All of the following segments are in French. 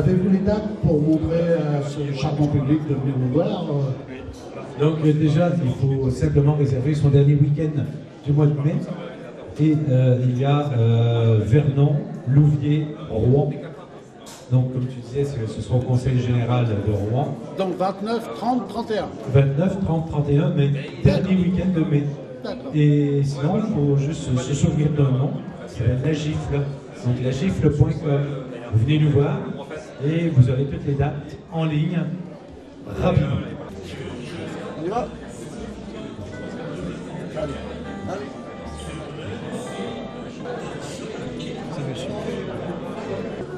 Avez-vous les dates pour montrer à ce charmant public de venir nous voir? Donc déjà, il faut simplement réserver son dernier week-end du mois de mai. Et il y a Vernon, Louviers, Rouen. Donc comme tu disais, ce sera au Conseil Général de Rouen. Donc 29, 30, 31. 29, 30, 31, mais dernier week-end de mai. Et sinon, il faut juste se souvenir d'un nom, c'est La Gifle. Donc lagifle.com. Vous venez nous voir et vous aurez toutes les dates en ligne rapidement. On y va?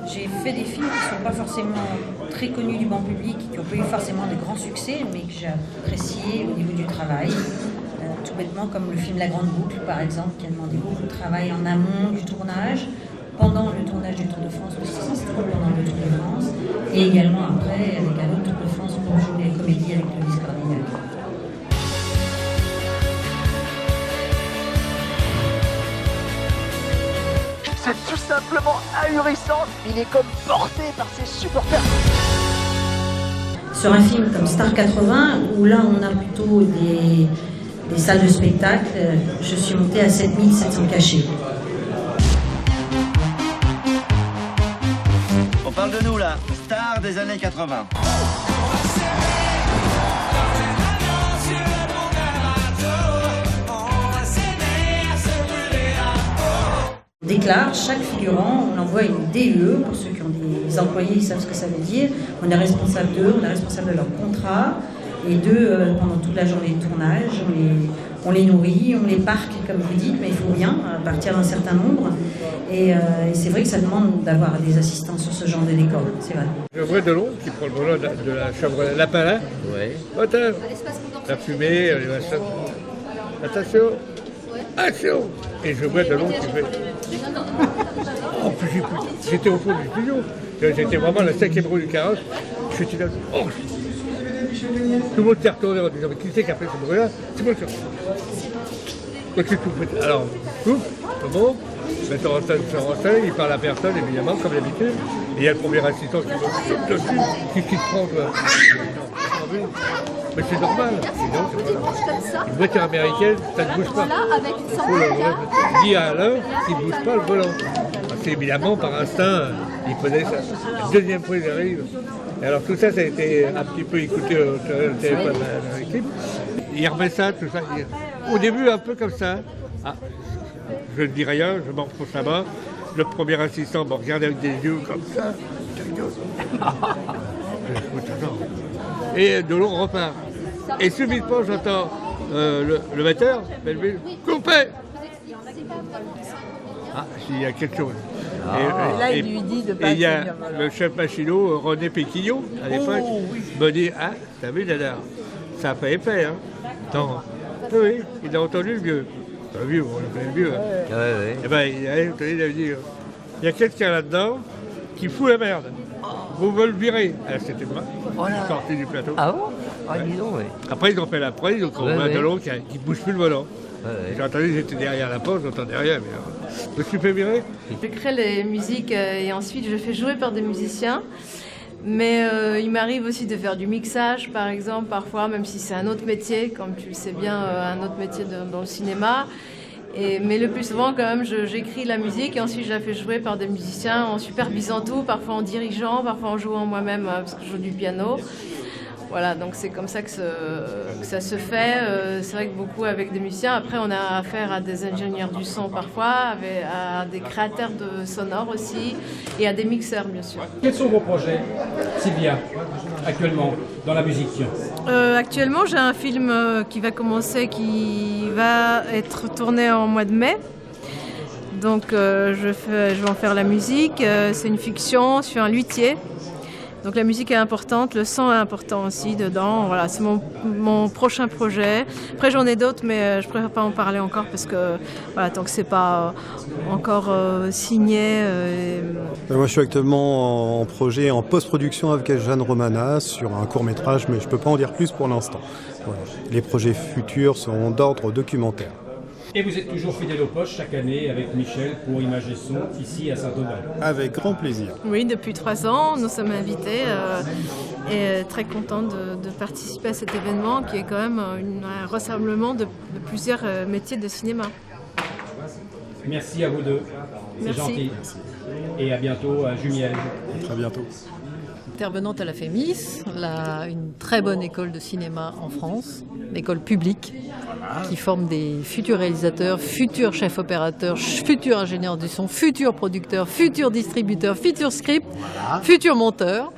J'ai fait des films qui ne sont pas forcément très connus du grand public, qui n'ont pas eu forcément de grands succès, mais que j'ai apprécié au niveau du travail. Tout bêtement comme le film La Grande Boucle, par exemple, qui a demandé beaucoup de travail en amont du tournage, pendant le tournage du Tour de France, parce que c'était pendant le Tour de France, et également après avec un autre Tour de France pour jouer les comédies avec Louise Cardinal. C'est tout simplement ahurissant, il est comme porté par ses supporters. Sur un film comme Star 80, où là on a plutôt des salles de spectacle, je suis montée à 7700 cachets. On parle de nous là, stars des années 80. On déclare chaque figurant, on envoie une DE, pour ceux qui ont des employés, ils savent ce que ça veut dire. On est responsable d'eux, on est responsable de leur contrat. Et d'eux, pendant toute la journée de tournage, on les nourrit, on les parque, comme vous dites, mais il faut bien, à partir d'un certain nombre. Et c'est vrai que ça demande d'avoir des assistants sur ce genre de décor, c'est vrai. Le vrai Delon qui prend le volant de la chambre lapin là. Ouais. Attends, la fumée, les machins. Attention, action. Et je vois Delon qui fait. Oh, puis j'étais au fond du studio. J'étais vraiment à la 5e roue du carrosse. Je suis là. Oh, tout le monde s'est retourné en disant, mais qui c'est qui a fait ce bruit-là? C'est moi qui ai fait. Alors, ouf, c'est bon. Le metteur en scène se renseigne, il parle à personne, évidemment, comme d'habitude. Et il y a le premier assistant qui me dessus. Qu'est-ce qui te prend, toi? Mais c'est normal. Sinon, c'est pas normal. Une voiture américaine, ça ne bouge pas. Il dit à Alain qu'il ne bouge pas le volant. Parce qu'évidemment, par instinct, il faisait ça. La deuxième fois, il arrive. Et alors tout ça, ça a été un petit peu écouté au téléphone dans l'équipe. Il remet ça, tout ça. Au début, un peu comme ça. Ah, je ne dis rien, je m'enfonce là-bas. Le premier assistant me regarde avec des yeux comme ça. Et Delon repart. Et subitement, j'entends le metteur, coupez! Ah, il y a quelque chose. Et là, il lui dit de pas. Et il y a le chef machinot, René Péquillot, à l'époque, me dit, ah, t'as vu, Dada, ça a fait épais, hein. Attends, oui, il a entendu le vieux. Le vieux, on l'appelle le vieux. Hein. Ouais. Et ben, il a dit, il y a quelqu'un là-dedans qui fout la merde. Vous me le virez. Alors, c'était moi, je suis sorti du plateau. Ah bon? Ah, dis donc, oui. Après, ils ont fait la prise, donc on voit Delon qui ne bouge plus le volant. J'ai entendu, j'étais derrière la porte, j'entendais rien, mais je me suis fait virer. Je crée les musiques et ensuite je fais jouer par des musiciens. Mais il m'arrive aussi de faire du mixage, par exemple, parfois, même si c'est un autre métier, comme tu le sais bien, un autre métier dans le cinéma. Mais le plus souvent, quand même, j'écris la musique et ensuite je la fais jouer par des musiciens en supervisant tout, parfois en dirigeant, parfois en jouant moi-même, parce que je joue du piano. Voilà, donc c'est comme ça que ça se fait. C'est vrai que beaucoup avec des musiciens. Après, on a affaire à des ingénieurs du son parfois, à des créateurs de sonores aussi, et à des mixeurs, bien sûr. Quels sont vos projets, Sylvia, actuellement, dans la musique? Actuellement, j'ai un film qui va commencer, qui va être tourné en mois de mai. Donc, je vais en faire la musique. C'est une fiction sur un luthier. Donc la musique est importante, le son est important aussi dedans. Voilà, c'est mon prochain projet. Après j'en ai d'autres, mais je préfère pas en parler encore parce que voilà, tant que c'est pas encore signé. Moi je suis actuellement en projet en post-production avec Jeanne Romana sur un court-métrage, mais je peux pas en dire plus pour l'instant. Voilà. Les projets futurs sont d'ordre documentaire. Et vous êtes toujours fidèle au poste chaque année avec Michel pour Images et Son ici à Saint-Aubin. Avec grand plaisir. Oui, depuis 3 ans, nous sommes invités et très contents de participer à cet événement qui est quand même un rassemblement de plusieurs métiers de cinéma. Merci à vous deux, c'est gentil. Et à bientôt à Jumièges. Très bientôt. Intervenante à la FEMIS, une très bonne école de cinéma en France, une école publique qui forme des futurs réalisateurs, futurs chefs opérateurs, futurs ingénieurs du son, futurs producteurs, futurs distributeurs, futurs scripts, futurs monteurs.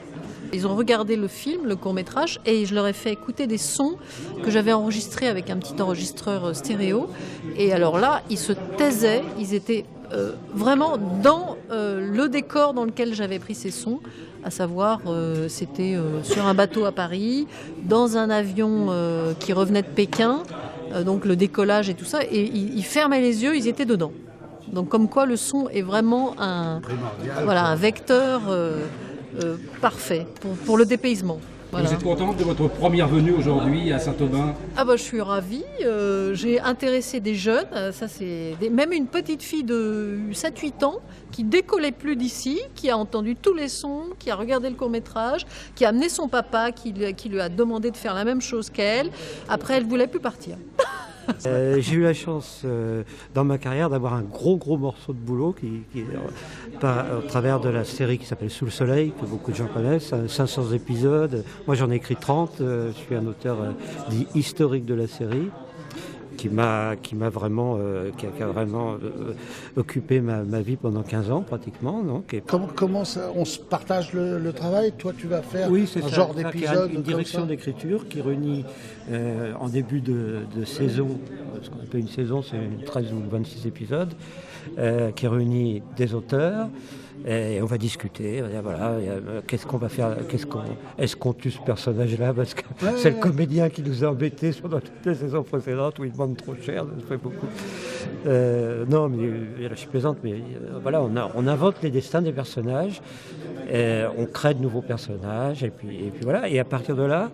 Ils ont regardé le film, le court-métrage, et je leur ai fait écouter des sons que j'avais enregistrés avec un petit enregistreur stéréo. Et alors là, ils se taisaient, ils étaient vraiment dans le décor dans lequel j'avais pris ces sons, à savoir c'était sur un bateau à Paris, dans un avion qui revenait de Pékin, donc le décollage et tout ça, et ils fermaient les yeux, ils étaient dedans. Donc comme quoi le son est vraiment un vecteur parfait pour le dépaysement. Voilà. Vous êtes contente de votre première venue aujourd'hui à Saint-Aubin? Je suis ravie. J'ai intéressé des jeunes, même une petite fille de 7-8 ans qui décollait plus d'ici, qui a entendu tous les sons, qui a regardé le court-métrage, qui a amené son papa, qui lui a demandé de faire la même chose qu'elle. Après, elle ne voulait plus partir. J'ai eu la chance dans ma carrière d'avoir un gros morceau de boulot au travers de la série qui s'appelle Sous le soleil, que beaucoup de gens connaissent, 500 épisodes. Moi j'en ai écrit 30, je suis un auteur dit historique de la série qui a vraiment occupé ma vie pendant 15 ans pratiquement. Donc, Comment ça, on se partage le travail? Toi, tu vas faire un genre d'épisode, une direction d'écriture qui réunit en début de saison, ce qu'on appelle une saison, c'est 13 ou 26 épisodes, qui réunit des auteurs. Et on va discuter, on va dire voilà, qu'est-ce qu'on va faire, est-ce qu'on tue ce personnage-là parce que c'est le comédien qui nous a embêtés pendant toutes les saisons précédentes où il demande trop cher, ça fait beaucoup. Non, mais je suis plaisante, mais voilà, on invente les destins des personnages, on crée de nouveaux personnages, et puis voilà, et à partir de là,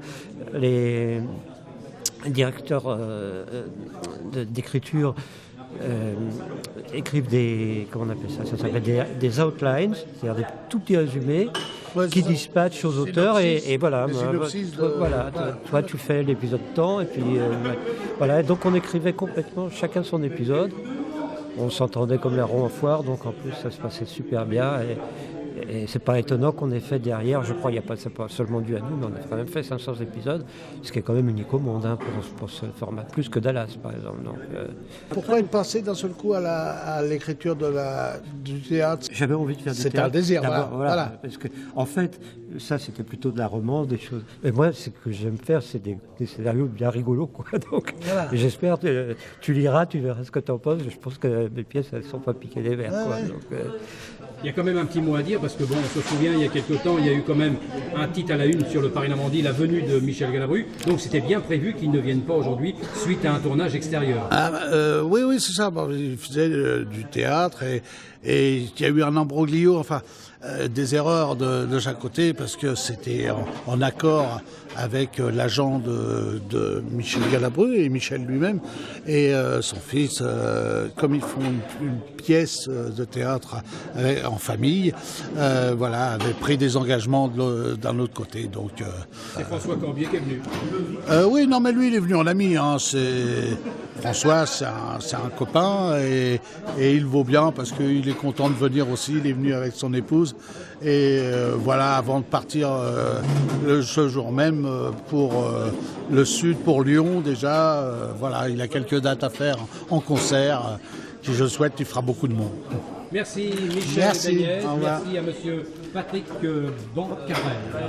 les directeurs d'écriture écrivent comment on appelle ça s'appelle des outlines, c'est-à-dire des tout petits résumés qui dispatchent aux auteurs et voilà. Toi tu fais l'épisode temps et puis voilà. Donc on écrivait complètement chacun son épisode. On s'entendait comme les ronds en foire, donc en plus ça se passait super bien. Et c'est pas étonnant qu'on ait fait derrière, je crois, c'est pas seulement dû à nous, mais on a quand même fait 500 épisodes, ce qui est quand même unique au monde pour ce format, plus que Dallas par exemple. Donc, Pourquoi être passé d'un seul coup à l'écriture du théâtre? J'avais envie de faire du théâtre. C'était un désir, voilà. Parce que, en fait, ça c'était plutôt de la romance, des choses. Mais moi, ce que j'aime faire, c'est des scénarios bien rigolos, quoi. Donc, j'espère, tu liras, tu verras ce que tu en penses. Je pense que mes pièces, elles sont pas piquées des verres, quoi. Donc, il y a quand même un petit mot à dire parce que bon, on se souvient, il y a quelques temps, il y a eu quand même un titre à la une sur le Paris-Normandie, la venue de Michel Galabru. Donc c'était bien prévu qu'il ne vienne pas aujourd'hui suite à un tournage extérieur. Oui, c'est ça. Il faisait du théâtre et il y a eu un imbroglio, des erreurs de chaque côté parce que c'était en accord avec l'agent de Michel Galabru et Michel lui-même et son fils, comme ils font une pièce de théâtre en famille, avait pris des engagements d'un autre côté. Donc c'est François Corbier qui est venu. Oui, non, mais lui il est venu en ami. François, c'est un copain et il vaut bien parce qu'il est content de venir aussi. Il est venu avec son épouse et avant de partir ce jour même pour le Sud, pour Lyon déjà. Il a quelques dates à faire en concert qui, je souhaite, il fera beaucoup de monde. Merci Michel et Daniel. Merci à monsieur Patrick Bancarel.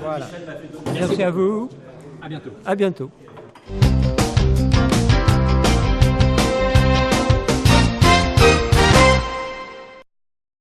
Voilà. Merci à vous. À bientôt. À bientôt.